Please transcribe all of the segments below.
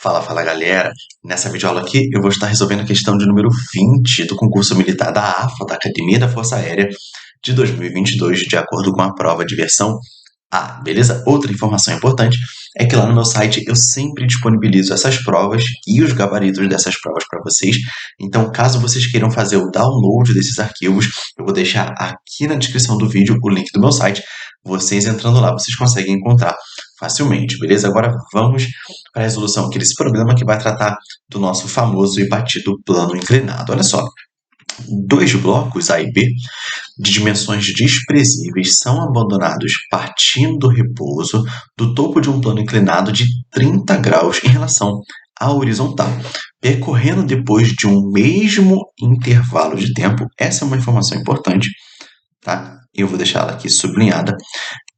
Fala, fala galera! Nessa videoaula aqui eu vou estar resolvendo a questão de número 20 do concurso militar da AFA, da Academia da Força Aérea, de 2022, de acordo com a prova de versão A, beleza? Outra informação importante é que lá no meu site eu sempre disponibilizo essas provas e os gabaritos dessas provas para vocês. Então, caso vocês queiram fazer o download desses arquivos, eu vou deixar aqui na descrição do vídeo o link do meu site. Vocês entrando lá, vocês conseguem encontrar facilmente, beleza? Agora vamos para a resolução aqui desse problema que vai tratar do nosso famoso e batido plano inclinado. Olha só, dois blocos A e B de dimensões desprezíveis são abandonados partindo do repouso do topo de um plano inclinado de 30 graus em relação à horizontal, percorrendo depois de um mesmo intervalo de tempo. Essa é uma informação importante, tá? Eu vou deixar ela aqui sublinhada.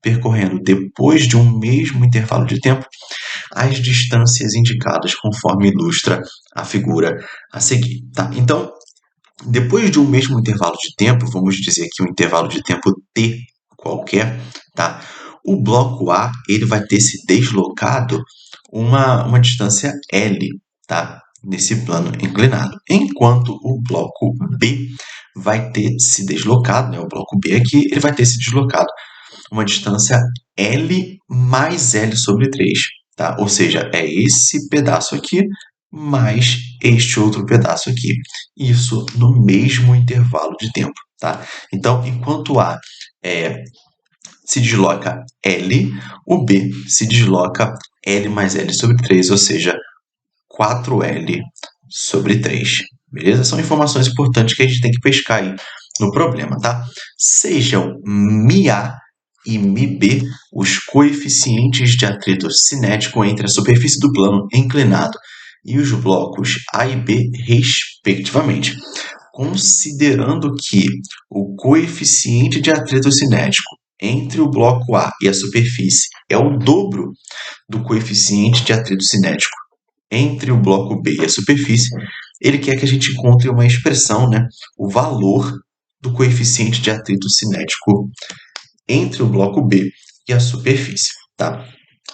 Percorrendo depois de um mesmo intervalo de tempo as distâncias indicadas conforme ilustra a figura a seguir, tá? Então, depois de um mesmo intervalo de tempo, vamos dizer aqui um intervalo de tempo t qualquer, tá? O bloco A ele vai ter se deslocado uma distância L, tá? Nesse plano inclinado, enquanto o bloco B vai ter se deslocado, né? O bloco B aqui ele vai ter se deslocado uma distância L mais L sobre 3, tá? Ou seja, é esse pedaço aqui mais este outro pedaço aqui. Isso no mesmo intervalo de tempo, tá? Então, enquanto A se desloca L, o B se desloca L mais L sobre 3, ou seja, 4L sobre 3. Beleza? São informações importantes que a gente tem que pescar aí no problema, tá? Sejam μA e μB os coeficientes de atrito cinético entre a superfície do plano inclinado e os blocos A e B, respectivamente. Considerando que o coeficiente de atrito cinético entre o bloco A e a superfície é o dobro do coeficiente de atrito cinético entre o bloco B e a superfície, ele quer que a gente encontre uma expressão, né, o valor do coeficiente de atrito cinético entre o bloco B e a superfície, tá?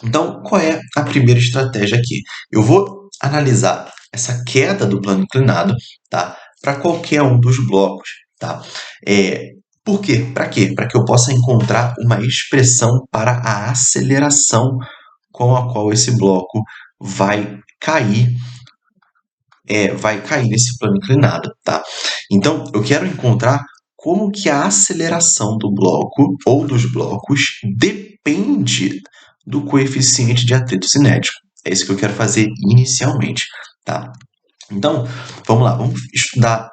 Então, qual é a primeira estratégia aqui? Eu vou analisar essa queda do plano inclinado, tá? Para qualquer um dos blocos, tá? Por quê? Para quê? Para que eu possa encontrar uma expressão para a aceleração com a qual esse bloco vai cair nesse plano inclinado, tá? Então, eu quero encontrar como que a aceleração do bloco ou dos blocos depende do coeficiente de atrito cinético. É isso que eu quero fazer inicialmente, tá? Então, vamos lá, vamos estudar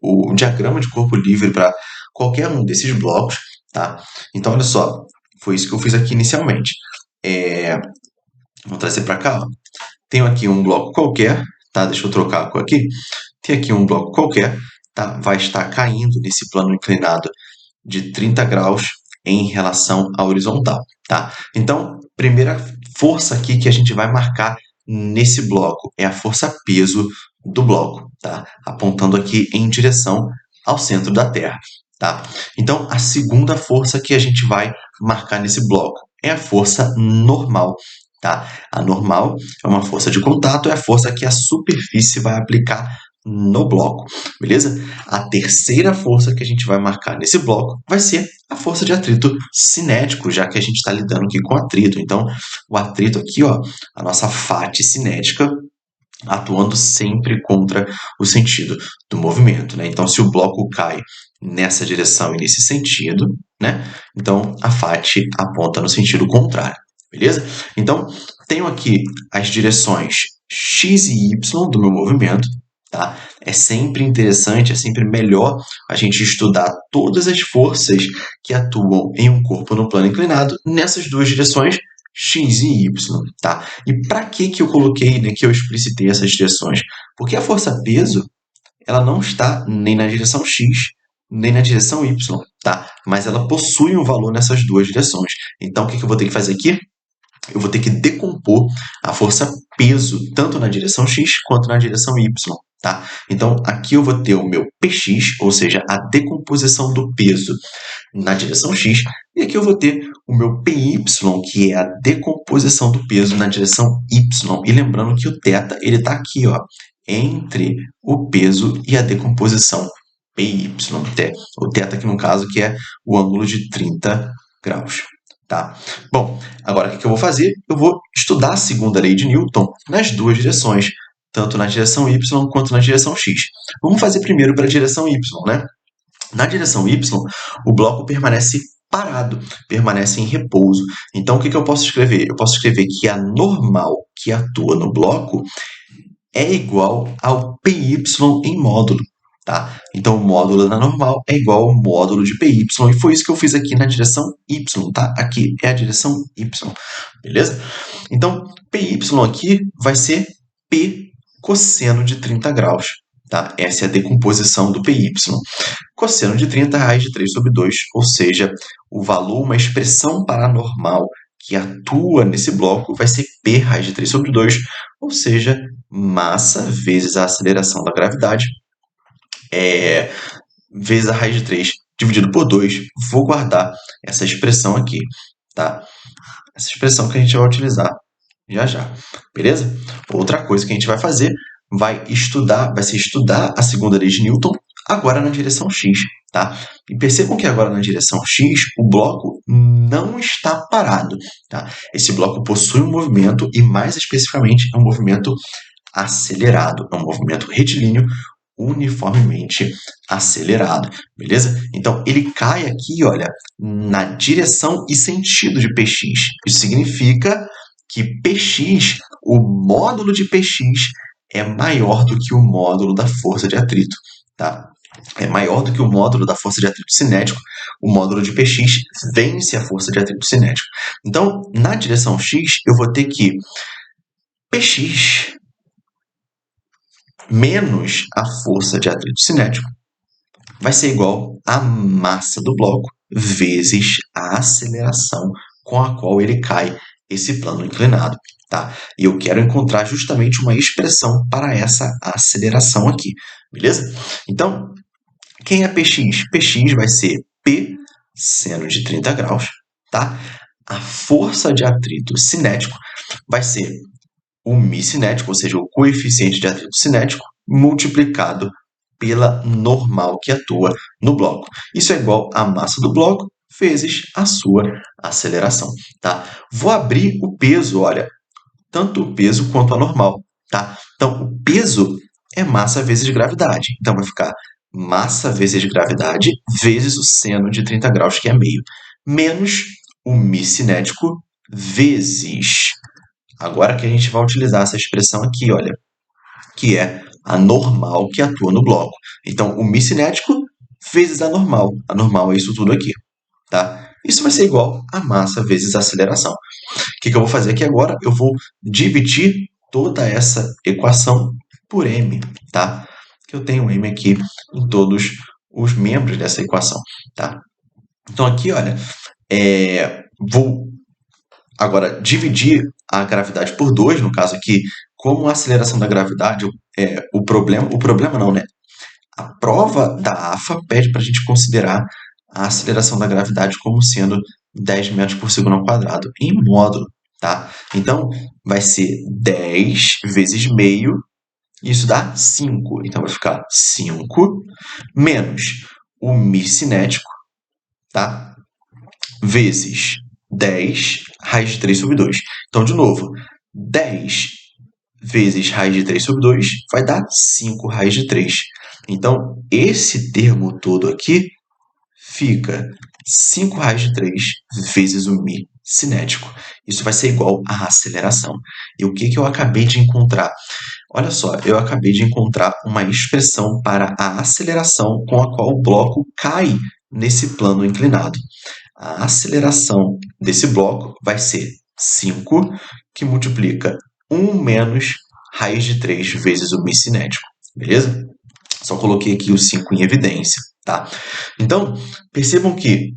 o diagrama de corpo livre para qualquer um desses blocos, tá? Então, olha só, foi isso que eu fiz aqui inicialmente. Vou trazer para cá, ó. Tenho aqui um bloco qualquer, tá? Deixa eu trocar a cor aqui. Tem aqui um bloco qualquer, tá? Vai estar caindo nesse plano inclinado de 30 graus em relação à horizontal, tá? Então, primeira força aqui que a gente vai marcar nesse bloco é a força peso do bloco, tá? Apontando aqui em direção ao centro da Terra, tá? Então, a segunda força que a gente vai marcar nesse bloco é a força normal, tá? A normal é uma força de contato, é a força que a superfície vai aplicar no bloco, beleza? A terceira força que a gente vai marcar nesse bloco vai ser a força de atrito cinético, já que a gente está lidando aqui com atrito. Então, o atrito aqui, ó, a nossa fate cinética atuando sempre contra o sentido do movimento, né? Então, se o bloco cai nessa direção e nesse sentido, né? Então, a fate aponta no sentido contrário, beleza? Então, tenho aqui as direções x e y do meu movimento, tá? É sempre interessante, é sempre melhor a gente estudar todas as forças que atuam em um corpo no plano inclinado nessas duas direções, x e y, tá? E para que eu coloquei, né, que eu explicitei essas direções? Porque a força-peso, ela não está nem na direção x, nem na direção y, tá? Mas ela possui um valor nessas duas direções. Então, o que eu vou ter que fazer aqui? Eu vou ter que decompor a força peso tanto na direção x quanto na direção y, tá? Então, aqui eu vou ter o meu Px, ou seja, a decomposição do peso na direção x, e aqui eu vou ter o meu Py, que é a decomposição do peso na direção y. E lembrando que o θ, ele está aqui, ó, entre o peso e a decomposição Py, o θ aqui no caso, que é o ângulo de 30 graus. Tá? Bom, agora o que eu vou fazer? Eu vou estudar a segunda lei de Newton nas duas direções, tanto na direção y quanto na direção x. Vamos fazer primeiro para a direção y, né? Na direção y, o bloco permanece parado, permanece em repouso. Então, o que eu posso escrever? Eu posso escrever que a normal que atua no bloco é igual ao Py em módulo. Tá? Então, o módulo da normal é igual ao módulo de Py, e foi isso que eu fiz aqui na direção y, tá? Aqui é a direção y, beleza? Então, Py aqui vai ser P cosseno de 30 graus, tá? Essa é a decomposição do Py. Cosseno de 30 raiz de 3 sobre 2, ou seja, o valor, uma expressão para a normal que atua nesse bloco vai ser P raiz de 3 sobre 2, ou seja, massa vezes a aceleração da gravidade, vezes a raiz de 3 dividido por 2. Vou guardar essa expressão aqui, tá? Essa expressão que a gente vai utilizar já já, beleza? Outra coisa que a gente vai fazer vai ser estudar a segunda lei de Newton agora na direção x, tá? E percebam que agora na direção x o bloco não está parado, tá? Esse bloco possui um movimento e mais especificamente é um movimento acelerado, é um movimento retilíneo uniformemente acelerado, beleza? Então, ele cai aqui, olha, na direção e sentido de Px. Isso significa que Px, o módulo de Px, é maior do que o módulo da força de atrito, tá? É maior do que o módulo da força de atrito cinético. O módulo de Px vence a força de atrito cinético. Então, na direção x, eu vou ter que Px menos a força de atrito cinético vai ser igual à massa do bloco vezes a aceleração com a qual ele cai esse plano inclinado, tá? E eu quero encontrar justamente uma expressão para essa aceleração aqui, beleza? Então, quem é Px? Px vai ser P seno de 30 graus, tá? A força de atrito cinético vai ser o μ cinético, ou seja, o coeficiente de atrito cinético, multiplicado pela normal que atua no bloco. Isso é igual à massa do bloco vezes a sua aceleração, tá? Vou abrir o peso, olha, tanto o peso quanto a normal, tá? Então, o peso é massa vezes gravidade. Então, vai ficar massa vezes gravidade vezes o seno de 30 graus, que é meio, menos o μ cinético vezes. Agora que a gente vai utilizar essa expressão aqui, olha, que é a normal que atua no bloco. Então, o μ cinético vezes a normal. A normal é isso tudo aqui, tá? Isso vai ser igual a massa vezes a aceleração. O que eu vou fazer aqui agora? Eu vou dividir toda essa equação por m, tá? Que eu tenho m aqui em todos os membros dessa equação, tá? Então, aqui, olha, vou agora dividir a gravidade por 2, no caso aqui, como a aceleração da gravidade, o problema não, né? A prova da AFA pede para a gente considerar a aceleração da gravidade como sendo 10 metros por segundo ao quadrado em módulo, tá? Então, vai ser 10 vezes meio, isso dá 5. Então, vai ficar 5 menos o μ cinético, tá? Vezes 10 raiz de 3 sobre 2. Então, de novo, 10 vezes raiz de 3 sobre 2 vai dar 5 raiz de 3. Então, esse termo todo aqui fica 5 raiz de 3 vezes o μ cinético. Isso vai ser igual à aceleração. E o que eu acabei de encontrar? Olha só, eu acabei de encontrar uma expressão para a aceleração com a qual o bloco cai nesse plano inclinado. A aceleração desse bloco vai ser 5, que multiplica 1 menos raiz de 3 vezes o μ cinético, beleza? Só coloquei aqui o 5 em evidência, tá? Então, percebam que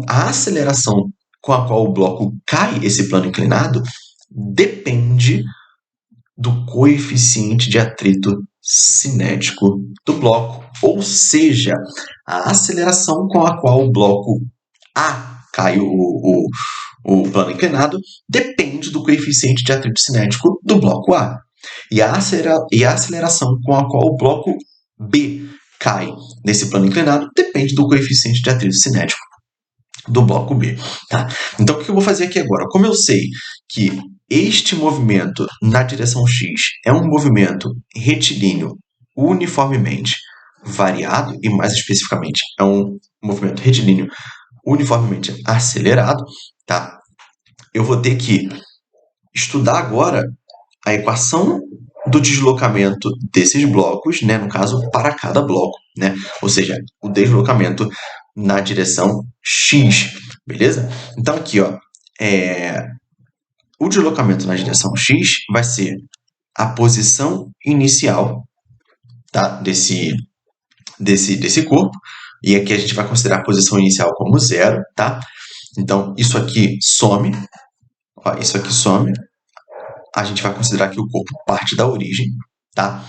a aceleração com a qual o bloco cai esse plano inclinado depende do coeficiente de atrito cinético do bloco, ou seja, a aceleração com a qual o bloco A cai o plano inclinado depende do coeficiente de atrito cinético do bloco A. E a aceleração com a qual o bloco B cai nesse plano inclinado depende do coeficiente de atrito cinético do bloco B. Tá? Então, o que eu vou fazer aqui agora? Como eu sei que este movimento na direção X é um movimento retilíneo uniformemente variado, e mais especificamente é um movimento retilíneo uniformemente acelerado, tá? Eu vou ter que estudar agora a equação do deslocamento desses blocos, né? No caso, para cada bloco, né? Ou seja, o deslocamento na direção X, beleza? Então, aqui, ó, o deslocamento na direção X vai ser a posição inicial, tá? desse corpo, e aqui a gente vai considerar a posição inicial como zero, tá? Então, isso aqui some, ó, isso aqui some, a gente vai considerar que o corpo parte da origem, tá?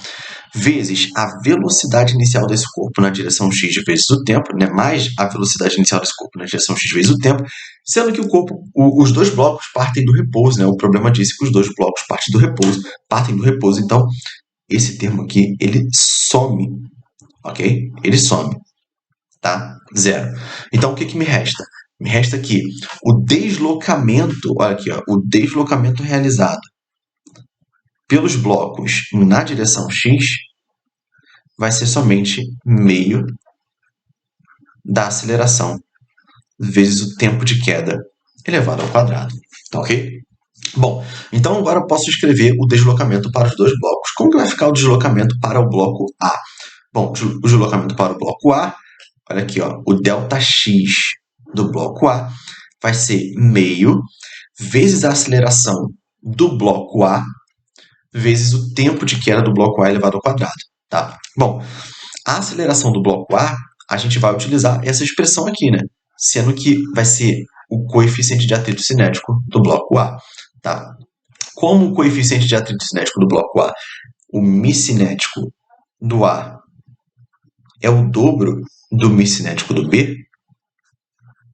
Vezes a velocidade inicial desse corpo na direção x vezes o tempo, né? Mais a velocidade inicial desse corpo na direção x vezes o tempo, sendo que o corpo, os dois blocos partem do repouso, né? O problema disse que os dois blocos partem do repouso, então esse termo aqui, ele some, ok? Ele some, tá? Zero. Então, o que me resta? Me resta aqui o deslocamento, olha aqui, ó, o deslocamento realizado pelos blocos na direção x vai ser somente meio da aceleração vezes o tempo de queda elevado ao quadrado, tá ok? Bom, então agora eu posso escrever o deslocamento para os dois blocos. Como que vai ficar o deslocamento para o bloco A? Bom, o deslocamento para o bloco A, olha aqui, ó, o ΔX do bloco A vai ser meio vezes a aceleração do bloco A vezes o tempo de queda do bloco A elevado ao quadrado, tá? Bom, a aceleração do bloco A, a gente vai utilizar essa expressão aqui, né? Sendo que vai ser o coeficiente de atrito cinético do bloco A, tá? Como o coeficiente de atrito cinético do bloco A, o μ cinético do A é o dobro do μ cinético do B,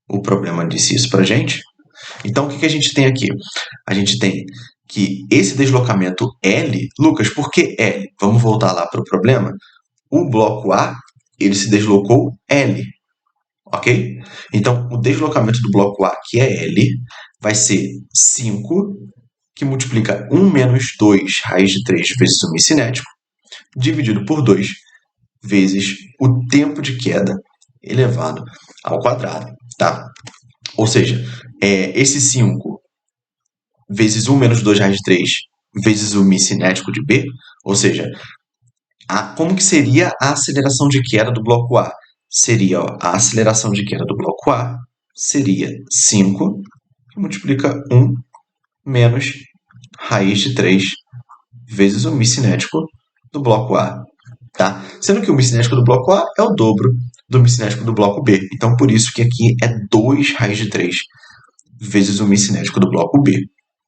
o problema disse isso pra gente. Então, o que a gente tem aqui? A gente tem que esse deslocamento L... Lucas, por que L? Vamos voltar lá para o problema. O bloco A, ele se deslocou L, ok? Então, o deslocamento do bloco A, que é L, vai ser 5, que multiplica 1 menos 2 raiz de 3 vezes o μ cinético, dividido por 2, vezes o tempo de queda elevado ao quadrado, tá? Ou seja, esse 5 vezes 1 menos 2 raiz de 3 vezes o μ cinético de B, ou seja, como que seria a aceleração de queda do bloco A? Seria, ó, a aceleração de queda do bloco A seria 5, que multiplica 1 menos raiz de 3 vezes o μ cinético do bloco A, tá? Sendo que o μ cinético do bloco A é o dobro do μ cinético do bloco B. Então, por isso que aqui é 2 raiz de 3 vezes o μ cinético do bloco B,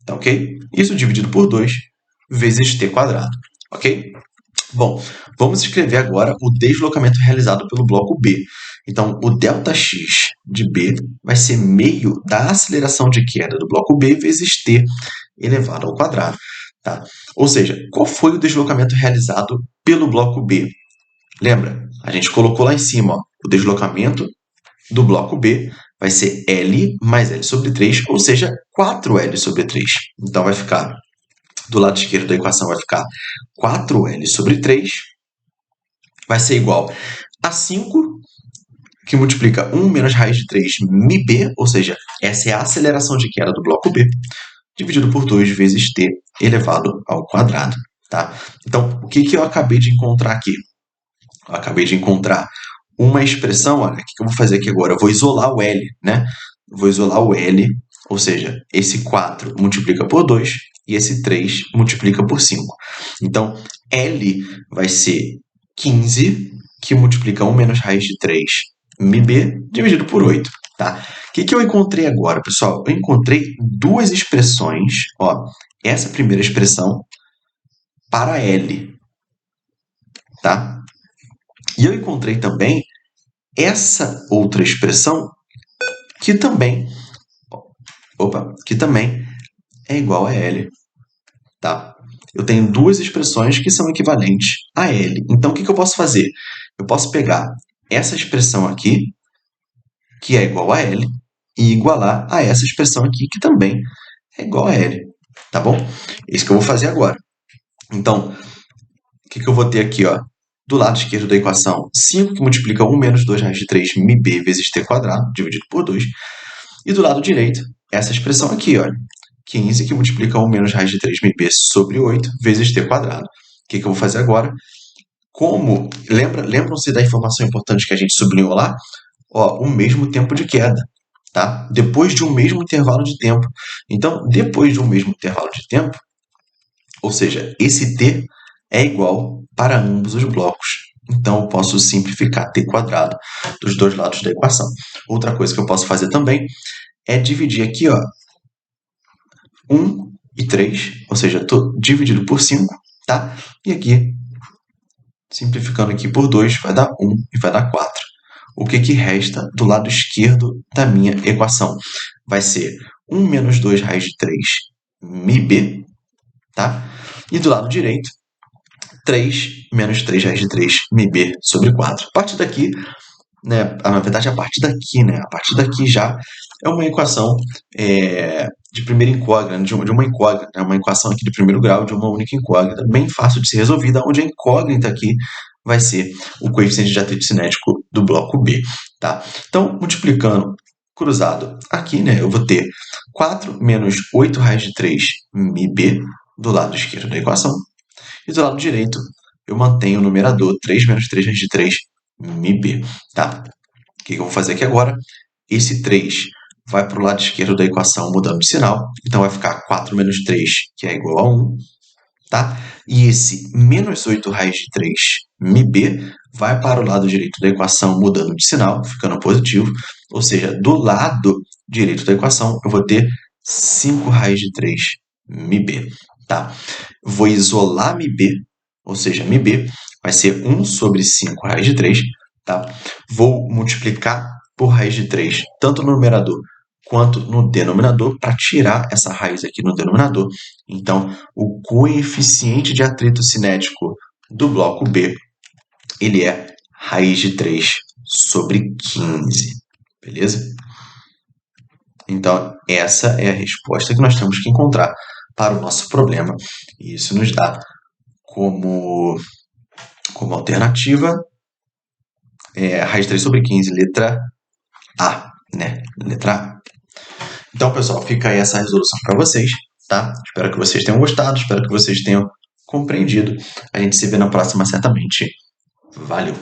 tá ok? Isso dividido por 2 vezes t quadrado, ok? Bom, vamos escrever agora o deslocamento realizado pelo bloco B. Então, o ΔX de B vai ser meio da aceleração de queda do bloco B vezes t elevado ao quadrado, tá? Ou seja, qual foi o deslocamento realizado pelo bloco B? Lembra? A gente colocou lá em cima, ó, o deslocamento do bloco B vai ser L mais L sobre 3, ou seja, 4L sobre 3. Então, vai ficar, do lado esquerdo da equação, vai ficar 4L sobre 3, vai ser igual a 5, que multiplica 1 menos raiz de 3 μB, ou seja, essa é a aceleração de queda do bloco B, dividido por 2 vezes t elevado ao quadrado, tá? Então, o que eu acabei de encontrar aqui? Eu acabei de encontrar uma expressão, olha, o que eu vou fazer aqui agora? Eu vou isolar o L, né? Eu vou isolar o L, ou seja, esse 4 multiplica por 2 e esse 3 multiplica por 5. Então, L vai ser 15, que multiplica 1 menos raiz de 3 μB, dividido por 8, tá? O que eu encontrei agora, pessoal? Eu encontrei duas expressões, ó, essa primeira expressão para L, tá? E eu encontrei também essa outra expressão que também, que também é igual a L, tá? Eu tenho duas expressões que são equivalentes a L. Então, o que eu posso fazer? Eu posso pegar essa expressão aqui, que é igual a L, e igualar a essa expressão aqui, que também é igual a L, tá bom? É isso que eu vou fazer agora. Então, o que eu vou ter aqui, ó? Do lado esquerdo da equação, 5 que multiplica 1 menos 2 raiz de 3 μb vezes t quadrado, dividido por 2. E do lado direito, essa expressão aqui, olha, 15 que multiplica 1 menos raiz de 3 μb sobre 8 vezes t quadrado. O que eu vou fazer agora? Lembram-se da informação importante que a gente sublinhou lá? Ó, o mesmo tempo de queda, tá? Depois de um mesmo intervalo de tempo. Então, depois de um mesmo intervalo de tempo, ou seja, esse t é igual para ambos os blocos. Então, eu posso simplificar t quadrado dos dois lados da equação. Outra coisa que eu posso fazer também é dividir aqui, ó, 1 e 3, ou seja, estou dividido por 5, tá? E aqui, simplificando aqui por 2, vai dar 1 e vai dar 4. O que resta do lado esquerdo da minha equação? Vai ser 1 menos 2 raiz de 3 μb, tá? E do lado direito, 3 menos 3 raiz de 3 μb sobre 4. A partir daqui, né, na verdade, a partir daqui já é uma equação de primeira incógnita, de uma incógnita, né, uma equação aqui de primeiro grau de uma única incógnita, bem fácil de ser resolvida, onde a incógnita aqui vai ser o coeficiente de atrito cinético do bloco B, tá? Então, multiplicando cruzado aqui, né, eu vou ter 4 menos 8 raiz de 3 μb do lado esquerdo da equação, e do lado direito eu mantenho o numerador 3 menos 3 raiz de 3 μb, tá? O que eu vou fazer aqui agora? Esse 3 vai para o lado esquerdo da equação mudando de sinal, então vai ficar 4 menos 3, que é igual a 1, tá? E esse menos 8 raiz de 3 μb vai para o lado direito da equação mudando de sinal, ficando positivo, ou seja, do lado direito da equação eu vou ter 5 raiz de 3 μb, tá? Vou isolar μb, ou seja, μb vai ser 1 sobre 5 raiz de 3, tá? Vou multiplicar por raiz de 3, tanto no numerador quanto no denominador, para tirar essa raiz aqui no denominador. Então, o coeficiente de atrito cinético do bloco B, ele é raiz de 3 sobre 15, beleza? Então, essa é a resposta que nós temos que encontrar para o nosso problema. E isso nos dá como alternativa raiz de 3 sobre 15, letra A, né? Letra A. Então, pessoal, fica aí essa resolução para vocês, tá? Espero que vocês tenham gostado, espero que vocês tenham compreendido. A gente se vê na próxima, certamente. Valeu!